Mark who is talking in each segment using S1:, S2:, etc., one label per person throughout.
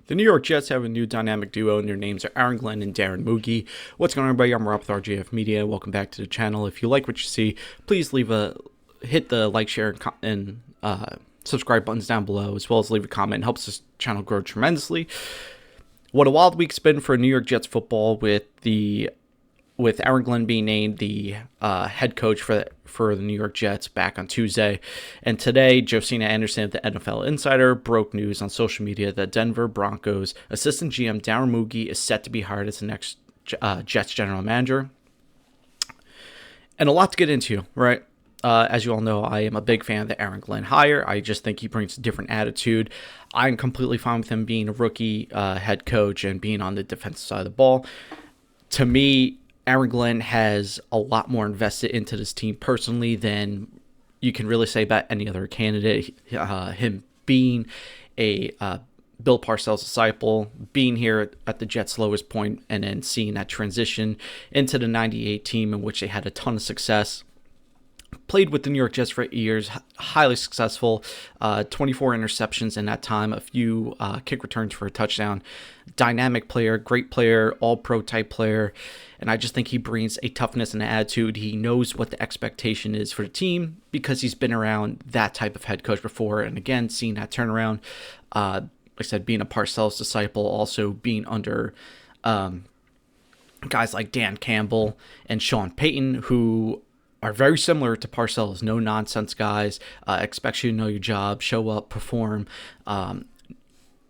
S1: The New York Jets have a new dynamic duo, and their names are Aaron Glenn and Darren Mougey. What's going on, everybody? I'm Rob with RJF Media. Welcome back to the channel. If you like what you see, please hit the like, share, and subscribe buttons down below, as well as leave a comment. It helps this channel grow tremendously. What a wild week's been for New York Jets football with Aaron Glenn being named the head coach for the New York Jets back on Tuesday. And today, Josina Anderson at the NFL Insider broke news on social media that Denver Broncos assistant GM Darren Mougey is set to be hired as the next Jets general manager. And a lot to get into, right? As you all know, I am a big fan of the Aaron Glenn hire. I just think he brings a different attitude. I'm completely fine with him being a rookie head coach and being on the defensive side of the ball. To me, Aaron Glenn has a lot more invested into this team personally than you can really say about any other candidate. Him being a Bill Parcells disciple, being here at the Jets' lowest point, and then seeing that transition into the '98 team in which they had a ton of success. Played with the New York Jets for 8 years, highly successful, 24 interceptions in that time, a few kick returns for a touchdown. Dynamic player, great player, all-pro type player, and I just think he brings a toughness and an attitude. He knows what the expectation is for the team because he's been around that type of head coach before, and again, seeing that turnaround. Like I said, being a Parcells disciple, also being under guys like Dan Campbell and Sean Payton, who are very similar to Parcells, no-nonsense guys, expect you to know your job, show up, perform,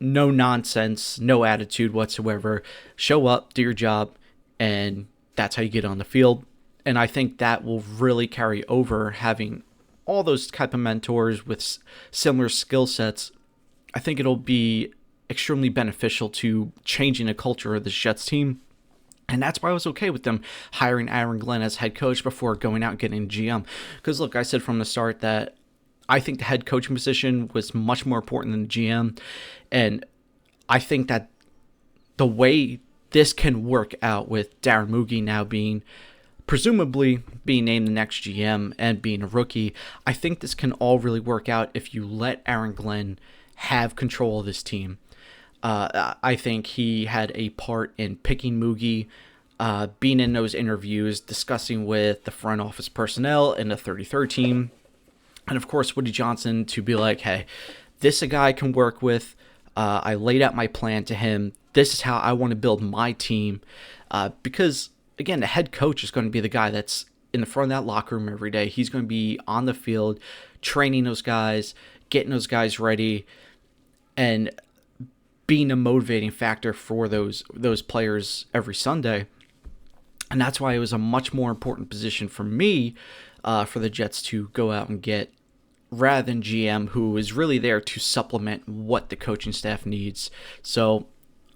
S1: no nonsense, no attitude whatsoever, show up, do your job, and that's how you get on the field. And I think that will really carry over, having all those type of mentors with similar skill sets. I think it'll be extremely beneficial to changing the culture of the Jets team. And that's why I was okay with them hiring Aaron Glenn as head coach before going out and getting GM. Because, look, I said from the start that I think the head coaching position was much more important than the GM. And I think that the way this can work out with Darren Mougey now presumably being named the next GM and being a rookie, I think this can all really work out if you let Aaron Glenn have control of this team. I think he had a part in picking Mougey, being in those interviews, discussing with the front office personnel and the 33rd team, and of course Woody Johnson to be like, hey, this is a guy I can work with. I laid out my plan to him. This is how I want to build my team, because, again, the head coach is going to be the guy that's in the front of that locker room every day. He's going to be on the field, training those guys, getting those guys ready, and being a motivating factor for those players every Sunday. And that's why it was a much more important position for me for the Jets to go out and get, rather than GM, who is really there to supplement what the coaching staff needs. So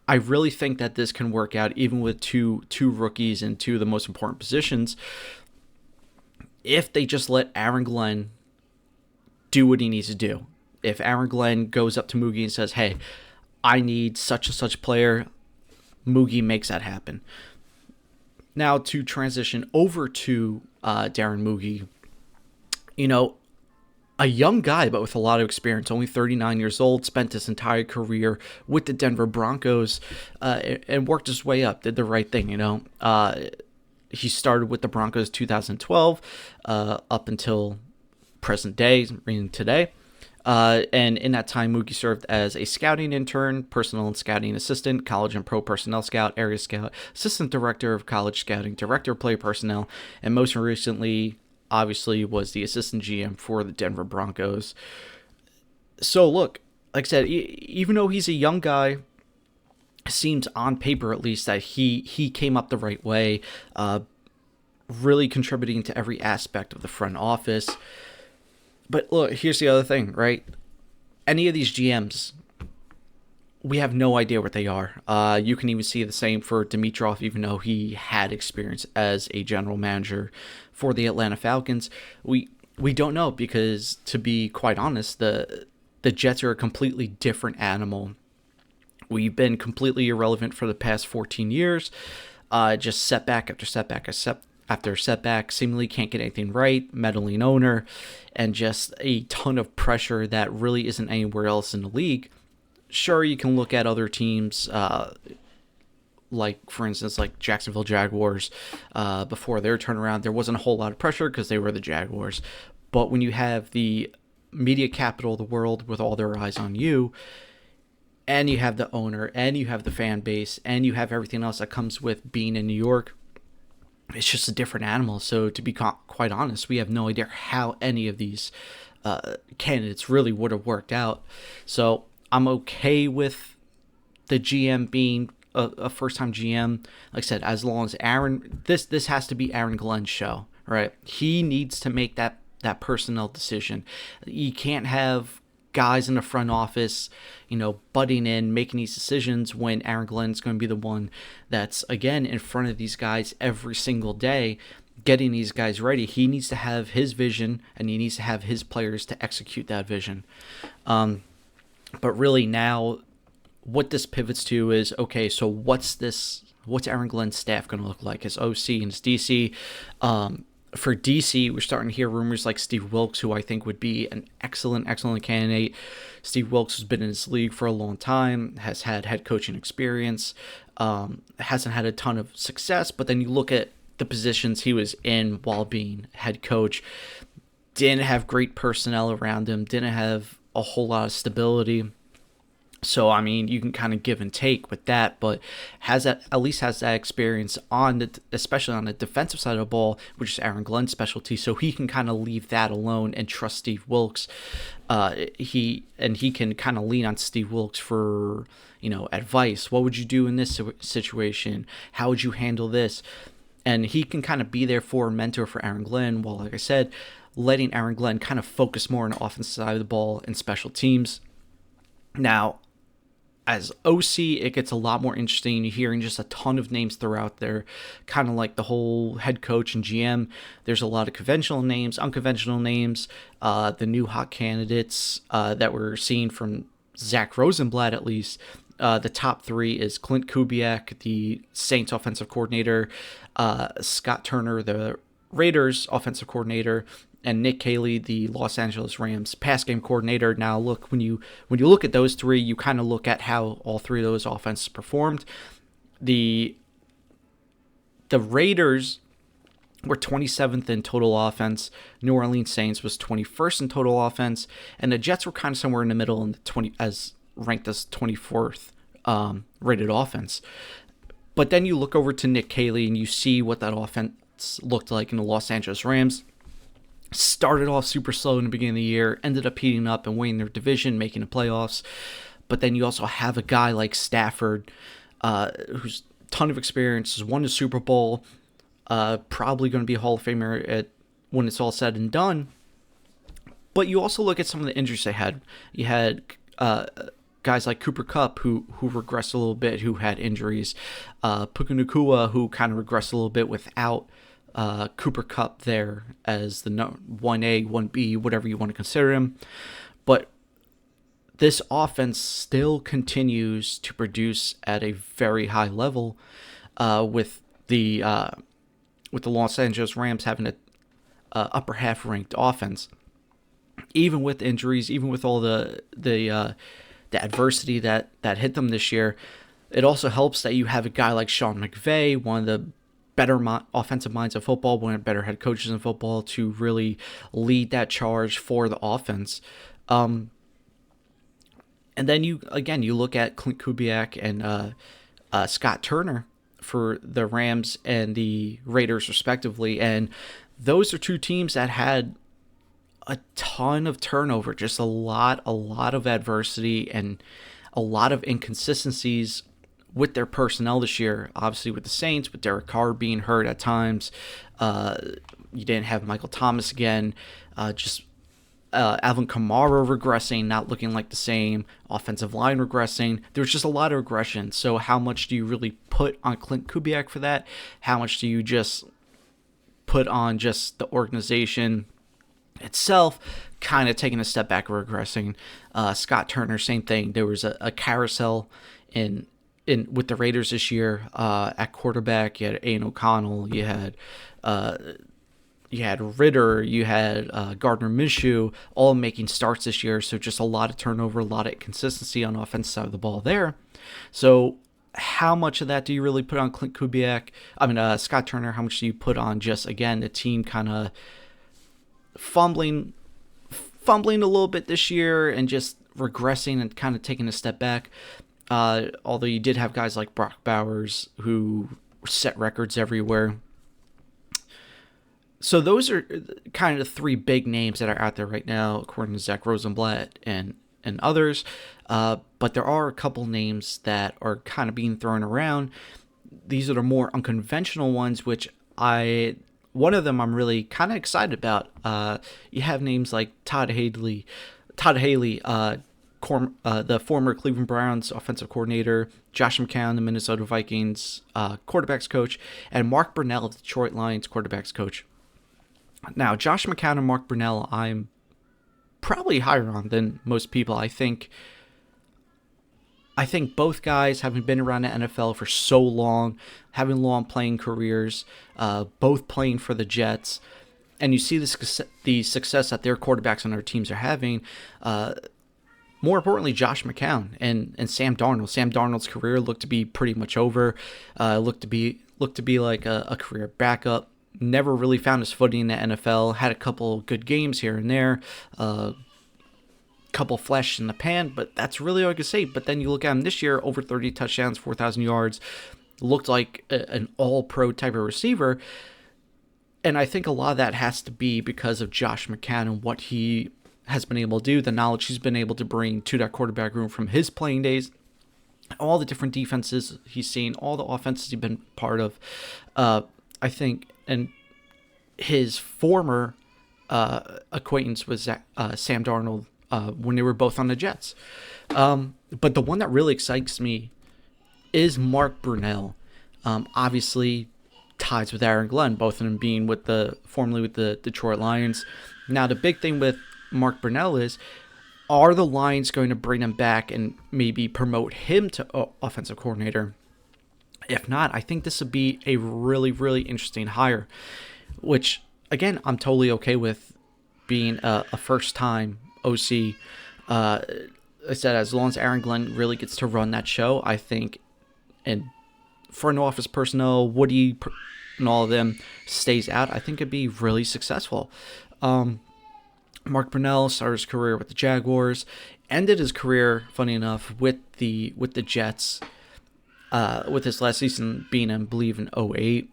S1: I really think that this can work out, even with two rookies in two of the most important positions, if they just let Aaron Glenn do what he needs to do. If Aaron Glenn goes up to Mougey and says, hey, I need such and such player, Mougey makes that happen. Now, to transition over to Darren Mougey, a young guy, but with a lot of experience, only 39 years old, spent his entire career with the Denver Broncos and worked his way up, did the right thing, He started with the Broncos 2012 up until present day, meaning today. And in that time, Mougey served as a scouting intern, personal and scouting assistant, college and pro personnel scout, area scout, assistant director of college scouting, director of player personnel, and most recently, obviously, was the assistant GM for the Denver Broncos. So, look, like I said, even though he's a young guy, it seems on paper, at least, that he came up the right way, really contributing to every aspect of the front office. But look, here's the other thing, right? Any of these GMs, we have no idea what they are. You can even see the same for Dimitroff, even though he had experience as a general manager for the Atlanta Falcons. We don't know because, to be quite honest, the Jets are a completely different animal. We've been completely irrelevant for the past 14 years. Just setback after setback after setback, seemingly can't get anything right, meddling owner, and just a ton of pressure that really isn't anywhere else in the league. sure, you can look at other teams, like, for instance, like Jacksonville Jaguars. Before their turnaround, there wasn't a whole lot of pressure because they were the Jaguars. But when you have the media capital of the world with all their eyes on you, and you have the owner, and you have the fan base, and you have everything else that comes with being in New York, it's just a different animal. So to be quite honest, we have no idea how any of these candidates really would have worked out. So I'm okay with the GM being a first-time GM. Like I said, as long as Aaron, this has to be Aaron Glenn's show, right? He needs to make that personnel decision. You can't have guys in the front office, butting in, making these decisions when Aaron Glenn's going to be the one that's, again, in front of these guys every single day, getting these guys ready. He needs to have his vision, and he needs to have his players to execute that vision. But really now, what this pivots to is, okay, so what's Aaron Glenn's staff going to look like? His OC and his DC. For DC, we're starting to hear rumors like Steve Wilks, who I think would be an excellent candidate. Steve Wilks has been in this league for a long time, has had head coaching experience, hasn't had a ton of success, but then you look at the positions he was in while being head coach, didn't have great personnel around him, didn't have a whole lot of stability. So, I mean, you can kind of give and take with that, but at least has that experience especially on the defensive side of the ball, which is Aaron Glenn's specialty. So he can kind of leave that alone and trust Steve Wilks. He can kind of lean on Steve Wilks for, advice. What would you do in this situation? How would you handle this? And he can kind of be there for a mentor for Aaron Glenn, while, like I said, letting Aaron Glenn kind of focus more on the offensive side of the ball and special teams. Now, as OC, it gets a lot more interesting. You're hearing just a ton of names throughout there, kind of like the whole head coach and GM. There's a lot of conventional names, unconventional names, the new hot candidates that we're seeing from Zach Rosenblatt, at least. The top three is Clint Kubiak, the Saints offensive coordinator, Scott Turner, the Raiders offensive coordinator, and Nick Caley, the Los Angeles Rams pass game coordinator. Now, look, when you look at those three, you kind of look at how all three of those offenses performed. The Raiders were 27th in total offense. New Orleans Saints was 21st in total offense, and the Jets were kind of somewhere in the middle, in the ranked as 24th rated offense. But then you look over to Nick Caley and you see what that offense looked like in the Los Angeles Rams. Started off super slow in the beginning of the year, ended up heating up and winning their division, making the playoffs. But then you also have a guy like Stafford, who's a ton of experience, has won the Super Bowl, probably going to be a Hall of Famer when it's all said and done. But you also look at some of the injuries they had. You had guys like Cooper Kupp, who regressed a little bit, who had injuries. Puka Nacua, who kind of regressed a little bit without Cooper Kupp there as the 1A, 1B, whatever you want to consider him. But this offense still continues to produce at a very high level, with the Los Angeles Rams having a upper half ranked offense, even with injuries, even with all the adversity that hit them this year. It also helps that you have a guy like Sean McVay, one of the better offensive minds of football, one of the better head coaches in football, to really lead that charge for the offense. And then you look at Clint Kubiak and Scott Turner for the Rams and the Raiders respectively, and those are two teams that had a ton of turnover, just a lot of adversity and a lot of inconsistencies with their personnel this year. Obviously with the Saints, with Derek Carr being hurt at times, you didn't have Michael Thomas again, Alvin Kamara regressing, not looking like the same, offensive line regressing. There's just a lot of regression. So how much do you really put on Clint Kubiak for that? How much do you just put on just the organization itself, kind of taking a step back, regressing? Scott Turner, same thing. There was a carousel in with the Raiders this year at quarterback. You had Aiden O'Connell. You had you had Ritter, you had Gardner Minshew, all making starts this year. So just a lot of turnover, a lot of consistency on the offensive side of the ball there. So how much of that do you really put on Clint Kubiak? Scott Turner. How much do you put on just, again, the team kind of fumbling a little bit this year and just regressing and kind of taking a step back? Although you did have guys like Brock Bowers who set records everywhere. So those are kind of the three big names that are out there right now, according to Zach Rosenblatt and others. But there are a couple names that are kind of being thrown around. These are the more unconventional ones, which one of them I'm really kind of excited about. You have names like Todd Haley, the former Cleveland Browns offensive coordinator, Josh McCown, the Minnesota Vikings quarterbacks coach, and Mark Brunell, the Detroit Lions quarterbacks coach. Now, Josh McCown and Mark Brunell, I'm probably higher on than most people. I think both guys, having been around the NFL for so long, having long playing careers, both playing for the Jets, and you see the success that their quarterbacks on their teams are having. More importantly, Josh McCown and Sam Darnold. Sam Darnold's career looked to be pretty much over. Looked to be like a career backup. Never really found his footing in the NFL. Had a couple good games here and there. Couple flashes in the pan, but that's really all I could say. But then you look at him this year, over 30 touchdowns, 4,000 yards. Looked like an all-pro type of receiver. And I think a lot of that has to be because of Josh McCown and what he has been able to do, the knowledge he's been able to bring to that quarterback room from his playing days, all the different defenses he's seen, all the offenses he's been part of. I think, and his former acquaintance was Sam Darnold when they were both on the Jets. But the one that really excites me is Mark Brunell. Obviously, ties with Aaron Glenn, both of them being formerly with the Detroit Lions. Now, the big thing with Mark Brunell is, are the Lions going to bring him back and maybe promote him to offensive coordinator? If not, I think this would be a really, really interesting hire, which, again, I'm totally okay with being a first-time OC. I said, as long as Aaron Glenn really gets to run that show, I think, and front office personnel, Woody, and all of them stays out, I think it'd be really successful. Mark Brunell started his career with the Jaguars, ended his career, funny enough, with the Jets, with his last season being, I believe, in 2008.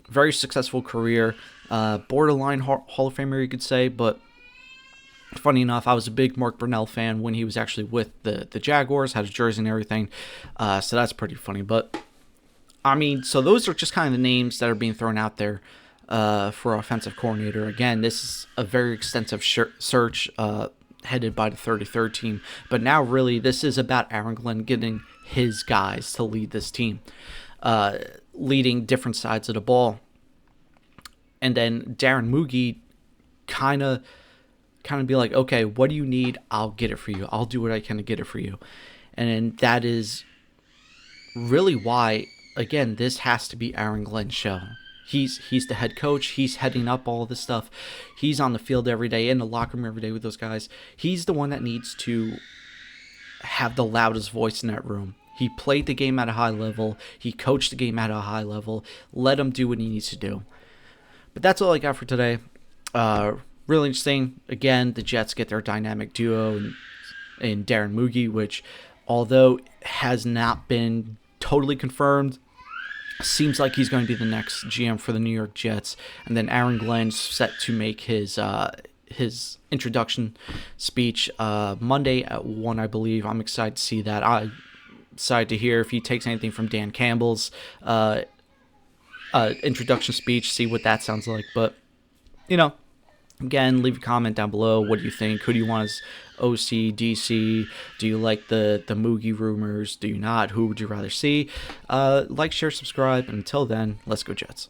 S1: Very successful career, borderline Hall of Famer, you could say, but funny enough, I was a big Mark Brunell fan when he was actually with the Jaguars, had his jersey and everything, so that's pretty funny. But, so those are just kind of the names that are being thrown out there for offensive coordinator. Again, this is a very extensive search headed by the 33rd team, but now really this is about Aaron Glenn getting his guys to lead this team, leading different sides of the ball. And then Darren Mougey kind of be like, okay, what do you need? I'll get it for you. I'll do what I can to get it for you. And that is really why, again, this has to be Aaron Glenn's show. He's the head coach. He's heading up all of this stuff. He's on the field every day, in the locker room every day with those guys. He's the one that needs to have the loudest voice in that room. He played the game at a high level. He coached the game at a high level. Let him do what he needs to do. But that's all I got for today. Really interesting. Again, the Jets get their dynamic duo in Darren Mougey, which, although has not been totally confirmed, seems like he's going to be the next GM for the New York Jets. And then Aaron Glenn's set to make his introduction speech Monday at 1, I believe. I'm excited to see that. I'm excited to hear if he takes anything from Dan Campbell's introduction speech, see what that sounds like. But, again, leave a comment down below. What do you think? Who do you want as OC, DC? Do you like the Mougey rumors? Do you not? Who would you rather see? Like, share, subscribe. And until then, let's go Jets.